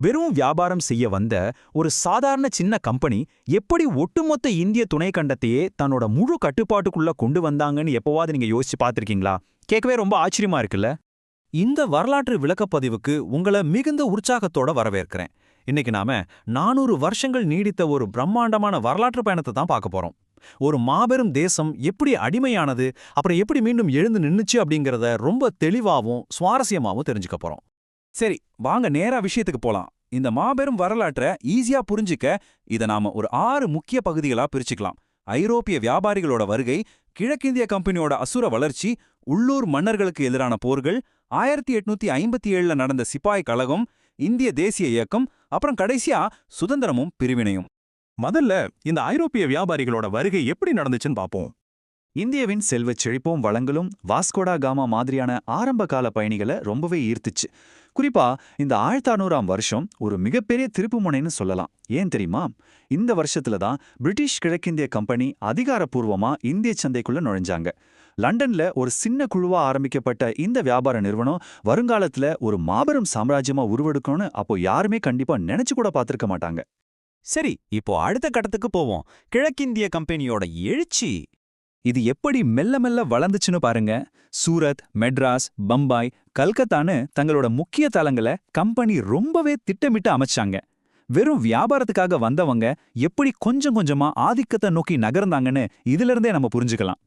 வெறும் வியாபாரம் செய்ய வந்த ஒரு சாதாரண சின்ன கம்பெனி எப்படி ஒட்டுமொத்த இந்திய துணைக்கண்டத்தையே தன்னோட முழு கட்டுப்பாட்டுக்குள்ள கொண்டு வந்தாங்கன்னு எப்போவாது நீங்க யோசிச்சு பார்த்திருக்கீங்களா? கேட்கவே ரொம்ப ஆச்சரியமா இருக்குல்ல? இந்த வரலாற்று விளக்கப்பதிவுக்கு உங்களை மிகுந்த உற்சாகத்தோட வரவேற்கிறேன். இன்னைக்கு நாம 400 வருஷங்கள் நீடித்த ஒரு பிரம்மாண்டமான வரலாற்று பயணத்தை தான் பார்க்க போறோம். ஒரு மாபெரும் தேசம் எப்படி அடிமையானது, அப்புறம் எப்படி மீண்டும் எழுந்து நின்னுச்சு அப்படிங்கிறத ரொம்ப தெளிவாவும் சுவாரஸ்யமாவும் தெரிஞ்சுக்க போறோம். சரி, வாங்க நேரா விஷயத்துக்கு போலாம். இந்த மாபெரும் வரலாற்றை ஈஸியா புரிஞ்சிக்க இதை நாம ஒரு 6 முக்கிய பகுதிகளா பிரிச்சுக்கலாம். ஐரோப்பிய வியாபாரிகளோட வருகை, கிழக்கிந்திய கம்பெனியோட அசுர வளர்ச்சி, உள்ளூர் மன்னர்களுக்கு எதிரான போர்கள், 1857 நடந்த சிப்பாய் கழகம், இந்திய தேசிய இயக்கம், அப்புறம் கடைசியா சுதந்திரமும் பிரிவினையும். முதல்ல இந்த ஐரோப்பிய வியாபாரிகளோட வருகை எப்படி நடந்துச்சுன்னு பாப்போம். இந்தியாவின் செல்வச் செழிப்பும் வளங்களும் வாஸ்கோடா காமா மாதிரியான ஆரம்பகால பயணிகளை ரொம்பவே ஈர்த்துச்சு. குறிப்பா இந்த 1600ஆம் வருஷம் ஒரு மிகப்பெரிய திருப்புமுனைன்னு சொல்லலாம். ஏன் தெரியுமா? இந்த வருஷத்துல தான் பிரிட்டிஷ் கிழக்கிந்திய கம்பெனி அதிகாரப்பூர்வமா இந்திய சந்தைக்குள்ள நுழைஞ்சாங்க. லண்டன்ல ஒரு சின்ன குழுவா ஆரம்பிக்கப்பட்ட இந்த வியாபார நிறுவனம் வருங்காலத்துல ஒரு மாபெரும் சாம்ராஜ்யமா உருவெடுக்கணும்னு அப்போ யாருமே கண்டிப்பா நினைச்சு கூட பார்த்திருக்க மாட்டாங்க. சரி, இப்போ அடுத்த கட்டத்துக்கு போவோம். கிழக்கிந்திய கம்பெனியோட எழுச்சி இது எப்படி மெல்ல மெல்ல வளர்ந்துச்சுன்னு பாருங்க. சூரத், மெட்ராஸ், பம்பாய், கல்கத்தான்னு தங்களோட முக்கிய தலங்களை கம்பெனி ரொம்பவே திட்டமிட்டு அமைச்சாங்க. வெறும் வியாபாரத்துக்காக வந்தவங்க எப்படி கொஞ்சம் கொஞ்சமா ஆதிக்கத்தை நோக்கி நகர்ந்தாங்கன்னு இதிலிருந்தே நம்ம புரிஞ்சுக்கலாம்.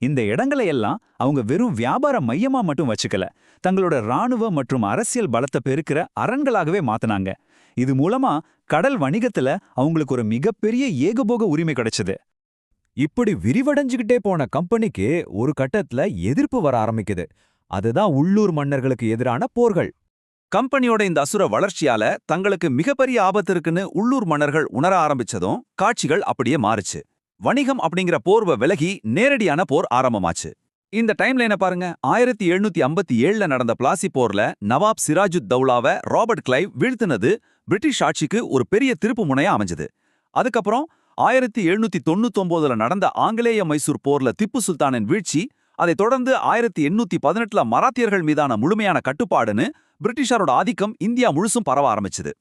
இந்த இடங்களை எல்லாம் அவங்க வெறும் வியாபார மையமா மட்டும் வச்சுக்கல, தங்களோட இராணுவ மற்றும் அரசியல் பலத்தை பெருக்கிற அரண்களாகவே மாத்தினாங்க. இது மூலமா கடல் வணிகத்துல அவங்களுக்கு ஒரு மிகப்பெரிய ஏகபோக உரிமை கிடைச்சது. இப்படி விரிவடைஞ்சுக்கிட்டே போன கம்பெனிக்கு ஒரு கட்டத்துல எதிர்ப்பு வர ஆரம்பிக்குது. அதுதான் உள்ளூர் மன்னர்களுக்கு எதிரான போர்கள். கம்பெனியோட இந்த அசுர வளர்ச்சியால தங்களுக்கு மிகப்பெரிய ஆபத்து இருக்குன்னு உள்ளூர் மன்னர்கள் உணர ஆரம்பிச்சதும் காட்சிகள் அப்படியே மாறுச்சு. வணிகம் அப்படிங்கிற போர்வை விலகி நேரடியான போர் ஆரம்பமாச்சு. இந்த டைம்லைனை பாருங்க. 1757 நடந்த பிளாசி போர்ல நவாப் சிராஜுத் தௌலாவை ராபர்ட் கிளைவ் வீழ்த்தினது பிரிட்டிஷ் ஆட்சிக்கு ஒரு பெரிய திருப்பு முனையா அமைஞ்சது. அதுக்கப்புறம் 1799 நடந்த ஆங்கிலேய மைசூர் போர்ல திப்பு சுல்தானின் வீழ்ச்சி, அதைத் தொடர்ந்து 1818 மராத்தியர்கள் மீதான முழுமையான கட்டுப்பாடுன்னு பிரிட்டிஷாரோட ஆதிக்கம் இந்தியா முழுசும் பரவ ஆரம்பிச்சது.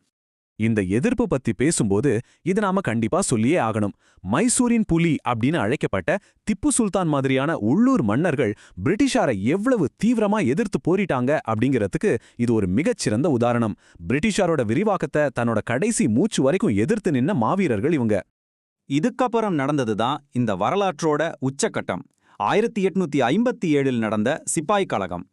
இந்த எதிர்ப்பு பத்தி பேசும்போது இது நாம கண்டிப்பா சொல்லியே ஆகணும். மைசூரின் புலி அப்படின்னு அழைக்கப்பட்ட திப்பு சுல்தான் மாதிரியான உள்ளூர் மன்னர்கள் பிரிட்டிஷாரை எவ்வளவு தீவிரமா எதிர்த்து போரிட்டாங்க அப்படிங்கிறதுக்கு இது ஒரு மிகச்சிறந்த உதாரணம். பிரிட்டிஷாரோட விரிவாக்கத்தை தன்னோட கடைசி மூச்சு வரைக்கும் எதிர்த்து நின்ன மாவீரர்கள் இவங்க. இதுக்கப்புறம் நடந்ததுதான் இந்த வரலாற்றோட உச்சக்கட்டம். 1857 நடந்த சிப்பாய் கழகம்.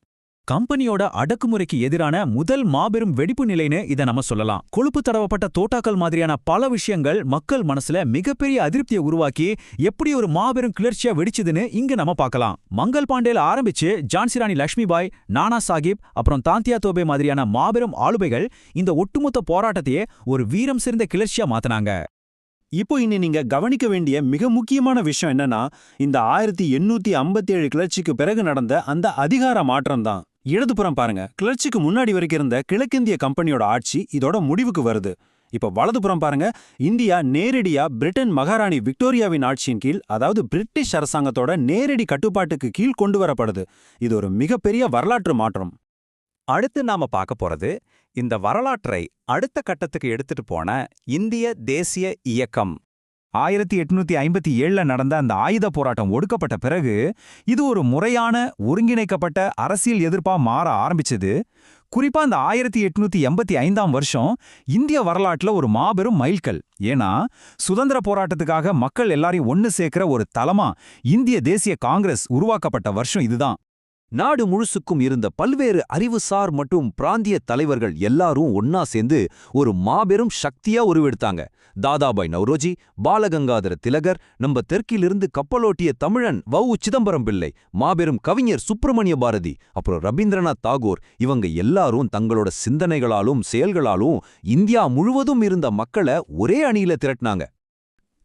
கம்பெனியோட அடக்குமுறைக்கு எதிரான முதல் மாபெரும் வெடிப்பு நிலைன்னு இதை நம்ம சொல்லலாம். கொழுப்பு தடவப்பட்ட தோட்டாக்கள் மாதிரியான பல விஷயங்கள் மக்கள் மனசுல மிகப்பெரிய அதிருப்தியை உருவாக்கி எப்படி ஒரு மாபெரும் கிளர்ச்சியா வெடிச்சதுன்னு இங்க நம்ம பார்க்கலாம். மங்கள் பாண்டேல ஆரம்பிச்சு ஜான்சி ராணி லட்சுமிபாய், நானா சாஹிப், அப்புறம் தாந்தியா தோபே மாதிரியான மாபெரும் ஆளுமைகள் இந்த ஒட்டுமொத்த போராட்டத்தையே ஒரு வீரம் சிறந்த கிளர்ச்சியா மாத்தினாங்க. இப்போ இனி நீங்க கவனிக்க வேண்டிய மிக முக்கியமான விஷயம் என்னன்னா, இந்த 1857 கிளர்ச்சிக்கு பிறகு நடந்த அந்த அதிகார மாற்றம் தான். இடதுபுறம் பாருங்க. கிளர்ச்சிக்கு முன்னாடி வரைக்கும் இருந்த கிழக்கிந்திய கம்பெனியோட ஆட்சி இதோட முடிவுக்கு வருது. இப்ப வலதுபுறம் பாருங்க. இந்தியா நேரடியா பிரிட்டன் மகாராணி விக்டோரியாவின் ஆட்சியின் கீழ், அதாவது பிரிட்டிஷ் அரசாங்கத்தோட நேரடி கட்டுப்பாட்டுக்கு கீழ் கொண்டு வரப்படுது. இது ஒரு மிகப்பெரிய வரலாற்று மாற்றம். அடுத்து நாம பார்க்க போறது இந்த வரலாற்றை அடுத்த கட்டத்துக்கு எடுத்துட்டு போன இந்திய தேசிய இயக்கம். 1857 நடந்த அந்த ஆயுத போராட்டம் ஒடுக்கப்பட்ட பிறகு இது ஒரு முறையான ஒருங்கிணைக்கப்பட்ட அரசியல் எதிர்ப்பா மாற ஆரம்பிச்சது. குறிப்பா இந்த 1885ஆம் வருஷம் இந்திய வரலாற்றுல ஒரு மாபெரும் மைல்கல். ஏன்னா சுதந்திர போராட்டத்துக்காக மக்கள் எல்லாரையும் ஒன்னு சேர்க்கிற ஒரு தளமா இந்திய தேசிய காங்கிரஸ் உருவாக்கப்பட்ட வருஷம் இதுதான். நாடு முழுசுக்கும் இருந்த பல்வேறு அறிவுசார் மற்றும் பிராந்திய தலைவர்கள் எல்லாரும் ஒன்னா சேர்ந்து ஒரு மாபெரும் சக்தியா உருவெடுத்தாங்க. தாதாபாய் நவ்ரோஜி, பாலகங்காதர திலகர், நம்ம தெற்கிலிருந்து கப்பலோட்டிய தமிழன் வ.உ. சிதம்பரம் பிள்ளை, மாபெரும் கவிஞர் சுப்பிரமணிய பாரதி, அப்புறம் ரவீந்திரநாத் தாகூர், இவங்க எல்லாரும் தங்களோட சிந்தனைகளாலும் செயல்களாலும் இந்தியா முழுவதும் இருந்த மக்களை ஒரே அணியில திரட்டினாங்க.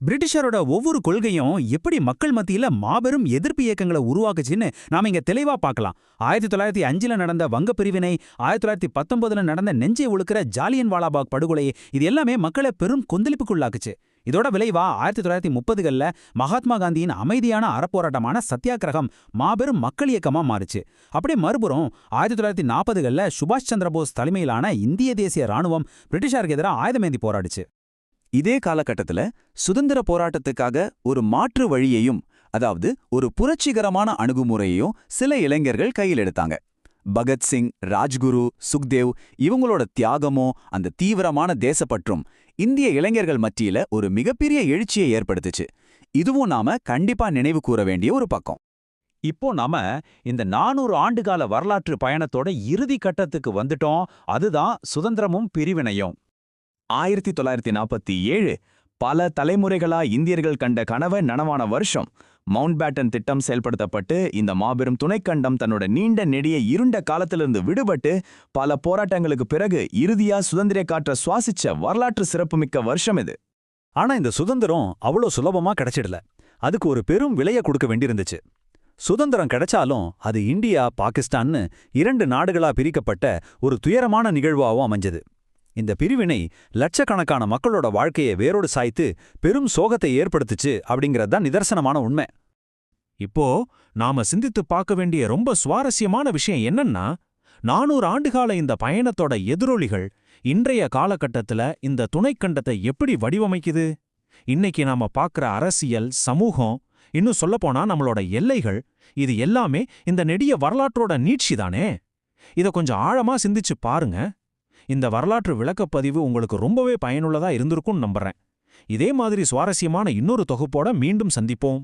பிரிட்டிஷாரோட ஒவ்வொரு கொள்கையும் எப்படி மக்கள் மத்தியில மாபெரும் எதிர்ப்பு இயக்கங்களை உருவாக்குச்சுன்னு நாம இங்க தெளிவா பார்க்கலாம். 1905 நடந்த வங்க பிரிவினை, 1919 நடந்த நெஞ்சை ஒழுக்கிற ஜாலியன் வாலாபாக் படுகொலை, இது எல்லாமே மக்களை பெரும் கொந்தளிப்புக்குள்ளாக்குச்சு. இதோட விளைவா 1930களில் மகாத்மா காந்தியின் அமைதியான அறப்போராட்டமான சத்தியாகிரகம் மாபெரும் மக்கள் இயக்கமா மாறுச்சு. அப்படியே மறுபுறம் 1940களில் சுபாஷ் சந்திரபோஸ் தலைமையிலான இந்திய தேசிய ராணுவம் பிரிட்டிஷாருக்கு எதிராக ஆயுதமேந்தி போராடிச்சு. இதே காலகட்டத்துல சுதந்திர போராட்டத்துக்காக ஒரு மாற்று வழியையும், அதாவது ஒரு புரட்சிகரமான அணுகுமுறையையும் சில இளைஞர்கள் கையில் எடுத்தாங்க. பகத்சிங், ராஜ்குரு, சுக்தேவ் இவங்களோட தியாகமும் அந்த தீவிரமான தேசப்பற்றும் இந்திய இளைஞர்கள் மத்தியில ஒரு மிகப்பெரிய எழுச்சியை ஏற்படுத்துச்சு. இதுவும் நாம கண்டிப்பா நினைவு கூற வேண்டிய ஒரு பக்கம். இப்போ நாம இந்த 400 ஆண்டுகால வரலாற்று பயணத்தோட இறுதி கட்டத்துக்கு வந்துட்டோம். அதுதான் சுதந்திரமும் பிரிவினையும். 1947 பல தலைமுறைகளா இந்தியர்கள் கண்ட கனவை நனவான வருஷம். மவுண்ட் பேட்டன் திட்டம் செயல்படுத்தப்பட்டு இந்த மாபெரும் துணைக்கண்டம் தன்னோட நீண்ட நெடிய இருண்ட காலத்திலிருந்து விடுபட்டு பல போராட்டங்களுக்கு பிறகு இறுதியா சுதந்திர காற்ற சுவாசிச்ச வரலாற்று சிறப்புமிக்க வருஷம் இது. ஆனா இந்த சுதந்திரம் அவ்வளோ சுலபமா கிடைச்சிடல. அதுக்கு ஒரு பெரும் விலையை கொடுக்க வேண்டியிருந்துச்சு. சுதந்திரம் கிடைச்சாலும் அது இந்தியா, பாகிஸ்தான்னு 2 நாடுகளா பிரிக்கப்பட்ட ஒரு துயரமான நிகழ்வாவும் அமைஞ்சது. இந்த பிரிவினை லட்சக்கணக்கான மக்களோட வாழ்க்கையை வேரோடு சாய்த்து பெரும் சோகத்தை ஏற்படுத்துச்சு அப்படிங்கறதுதான் நிதர்சனமான உண்மை. இப்போ நாம சிந்தித்து பார்க்க வேண்டிய ரொம்ப சுவாரஸ்யமான விஷயம் என்னன்னா, 400 ஆண்டுகால இந்த பயணத்தோட எதிரொலிகள் இன்றைய காலகட்டத்துல இந்த துணைக்கண்டத்தை எப்படி வடிவமைக்குது? இன்னைக்கு நாம பார்க்குற அரசியல், சமூகம், இன்னும் சொல்லப்போனா நம்மளோட எல்லைகள், இது எல்லாமே இந்த நெடிய வரலாற்றோட நீட்சிதானே. இத கொஞ்சம் ஆழமா சிந்திச்சு பாருங்க. இந்த வரலாற்று விளக்கப்பதிவு உங்களுக்கு ரொம்பவே பயனுள்ளதா இருந்திருக்கும்னு நம்புறேன். இதே மாதிரி சுவாரஸ்யமான இன்னொரு தொகுப்போட மீண்டும் சந்திப்போம்.